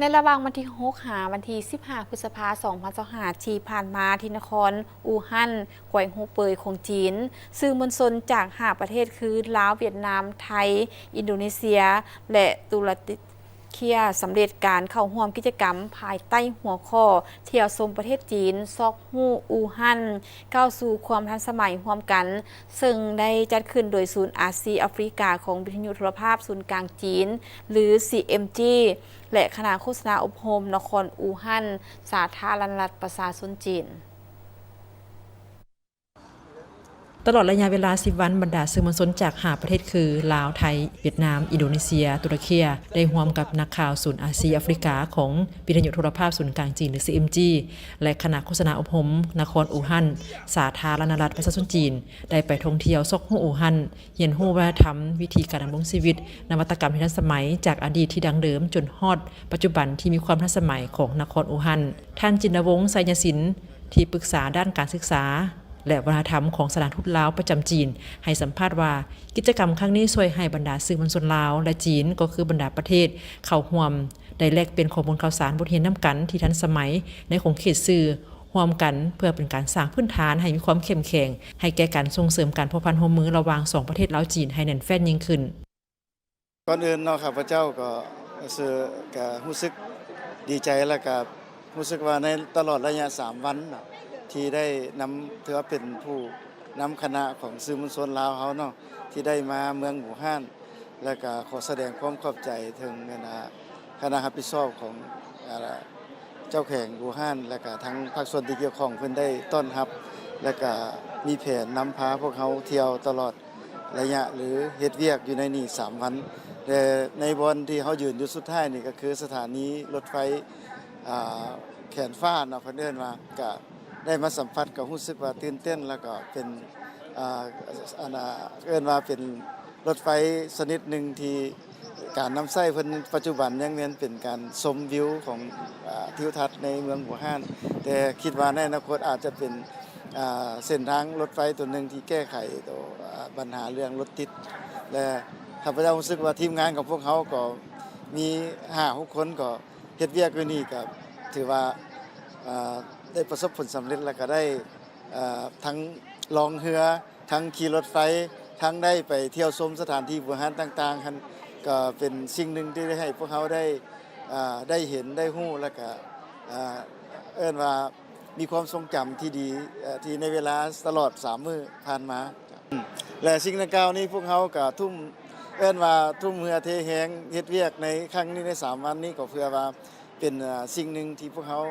ในระหว่างวันที่6หาวันที่15พฤษภาคม2025ที่ผ่านมาที่นครอู่ฮั่นแขวงฮูเป่ยของจีนสื่อมวลชนจาก5ประเทศคือลาวเวียดนามไทยอินโดนีเซียและตุรกีสำเร็จการเข้าร่วมกิจกรรมภายใต้หัวข้อเที่ยวชมประเทศจีนซอกฮู้อู่ฮั่นก้าวสู่ความทันสมัยร่วมกันซึ่งได้จัดขึ้นโดยศูนย์อาซีแอฟริกาของวิทยุโทรภาพศูนย์กลางจีนหรือ CMG และคณะโฆษณาอบรมนครอู่ฮั่นสาธารณรัฐประชาชนจีนตลอดระยะเวลา10วันบรรดาสื่อมวลชนจาก5ประเทศคือลาวไทยเวียดนามอินโดนีเซียตุรกีได้ร่วมกับนักข่าวศูนย์อาซีแอฟริกาของวิทยุโทรภาพศูนย์กลางจีนหรือ CMG และคณะโฆษณาอบรมนครอู่ฮั่นสาธารณรัฐประชาชนจีนได้ไปท่องเที่ยวซอกฮู้อู่ฮั่นเรียนรู้วัฒนธรรมวิธีการดำรงชีวิตนวัตกรรมที่ทันสมัยจากอดีตที่ดังเดิมจนฮอดปัจจุบันที่มีความทันสมัยของนครอู่ฮั่นท่านจินวงศ์ไสยศิลป์ที่ปรึกษาด้านการศึกษาและวัฒนธรรมของสถานทูตลาวประจำจีนให้สัมภาษณ์ว่ากิจกรรมครั้งนี้ช่วยให้บรรดาสื่อมวลชนลาวและจีนก็คือบรรดาประเทศเข้าร่วมได้แลกเปลี่ยนข้อมูลข่าวสารบทเรียนนำกันที่ทันสมัยในของเขตสื่อร่วมกันเพื่อเป็นการสร้างพื้นฐานให้มีความเข้มแข็งให้แก่การส่งเสริมการพัวพันร่วมมือระหว่าง2ประเทศลาวจีนให้แน่นแฟ้นยิ่งขึ้นก่อนอื่นเนาะข้าพเจ้าก็รู้สึกดีใจแล้วก็รู้สึกว่าในตลอดระยะ3วันเนาะที่ได้นำถือว่าเป็นผู้นำคณะของสื่อมวลชนลาวเฮาเนาะที่ได้มาเมืองอู่ฮั่นแล้วก็ขอแสดงความขอบใจถึงคณะรับผิดชอบของเจ้าแขวงอู่ฮั่นแล้วก็ทั้งภาคส่วนที่เกี่ยวข้องเพิ่นได้ต้อนรับแล้วก็มีแผนนำพาพวกเขาเที่ยวตลอดระยะหรือเฮ็ดเวียกอยู่ในนี่3วันแต่ในบอนที่เฮายืนอยู่สุดท้ายนี่ก็คือสถานีรถไฟแขนฟ้าเนาะเพิ่นเอิ้นว่าก็ได้มาสัมผัสก็รู้สึกว่าตื่นเต้นแล้วก็เป็นเอิ้นว่าเป็นรถไฟชนิดหนึ่งที่การนำใช้เพิ่นปัจจุบันยังเป็นการชมวิวของทิวทัศน์ในเมืองอู่ฮั่นแต่คิดว่าในอนาคตอาจจะเป็นเส้นทางรถไฟตัวหนึ่งที่แก้ไขตัวปัญหาเรื่องรถติดและข้าพเจ้ารู้สึกว่าทีมงานของพวกเขาก็มี5-6คนก็เฮ็ดเวียกอยู่นี่ก็ถือว่าได้ประสบผลสำเร็จแล้วก็ได้ทั้งลองเรือทั้งขี่รถไฟทั้งได้ไปเที่ยวชมสถานที่โบราณต่างๆก็เป็นสิ่งหนึ่งที่ได้ให้พวกเขาได้เห็นได้รู้แล้วก็เอิ้นว่ามีความทรงจำที่ดีที่ในเวลาตลอด3มื้อผ่านมาและสิ่งดังกล่าวนี้พวกเขาก็ทุ่มเอิ้นว่าทุ่มเรือเทแหงเฮ็ดเวียกในครั้งนี้ใน3วันนี้ก็เพื่อว่าเป็นสิ่งหนึ่งที่พวกเขา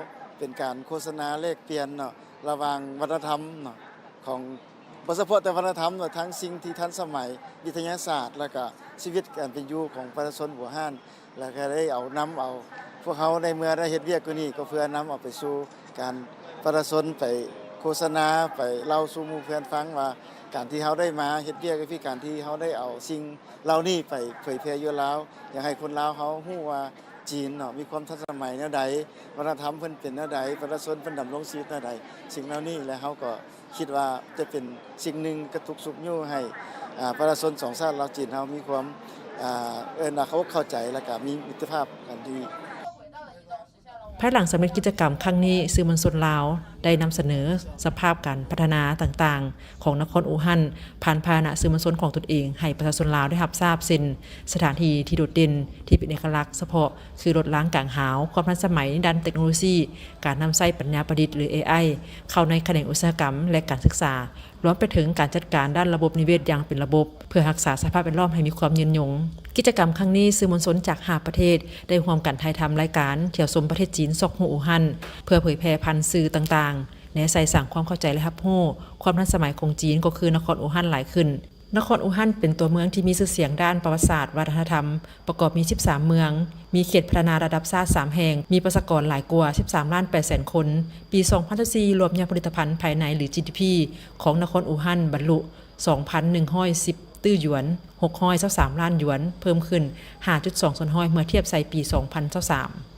เป็นการโฆษณาแลกเปลี่ยนเนาะระหว่างวัฒนธรรมเนาะของบ่เฉพาะแต่วัฒนธรรมเนาะทั้งสิ่งที่ทันสมัยวิทยาศาสตร์แล้วก็ชีวิตการเป็นอยู่ของประชาชนอู่ฮั่นแล้วก็ได้เอาพวกเขาในเมื่อได้เฮ็ดเวียกอยู่นี่ก็เพื่อนำเอาไปสู่การประชาชนไปโฆษณาไปเล่าสู่หมู่เพื่อนฟังว่าการที่เฮาได้มาเฮ็ดเวียกก็คือการที่เฮาได้เอาสิ่งเหล่านี้ไปเผยแพร่อยู่ลาวอยากให้คนลาวเฮาฮู้ว่าจีนเนาะมีความทันสมัยแนวใดวัฒนธรรมเพิ่นเป็นแนวใดประชาชนเพิ่นดำรงชีวิตแนวใดสิ่งเหล่านี้และเฮาก็คิดว่าจะเป็นสิ่งหนึ่งกระตุกสุขอยู่ให้ประชาชน2ชาติลาวจีนเฮามีความเขาเข้าใจและก็มีมิตรภาพกันดีภายหลังสำเร็จกิจกรรมครั้งนี้สื่อมวลชนลาวได้นำเสนอสภาพการพัฒนาต่างๆของนครอู่ฮั่นผ่านพาหนะสื่อมวลชนของตนเองให้ประชาชนลาวได้รับทราบเส้นสถานที่ที่โดดเด่นที่เป็นเอกลักษณ์เฉพาะคือรถล้างกลางหาวความทันสมัยด้านเทคโนโลยีการนำใช้ปัญญาประดิษฐ์หรือ AI เข้าในแขนงอุตสาหกรรมและการศึกษารวมไปถึงการจัดการด้านระบบนิเวศอย่างเป็นระบบเพื่อรักษาสภาพแวดล้อมให้มีความยืนยงกิจกรรมครั้งนี้สื่อมวลชนจาก5ประเทศได้ร่วมกันถ่ายทำรายการเที่ยวชมประเทศจีนซอกฮู้อู่ฮั่นเพื่อเผยแพร่พันธุ์สื่อต่างๆในใส่สั่งความเข้าใจและรับรู้ความทันสมัยของจีนก็คือนครอู่ฮั่นหลายขึ้นนครอู่ฮั่นเป็นตัวเมืองที่มีชื่อเสียงด้านประวัติศาสตร์วัฒนธรรมประกอบมี13เมืองมีเขตพัฒนาระดับชาติ3แห่งมีประชากรหลายกว่า13.8 ล้านคนปี2024รวมยอดผลิตภัณฑ์ภายในหรือ GDP ของนครอู่ฮั่นบรรลุ 2,110 ตื้อหยวน623 ล้านหยวนเพิ่มขึ้น 5.2 ส่วนห้อยเมื่อเทียบใส่ปี2023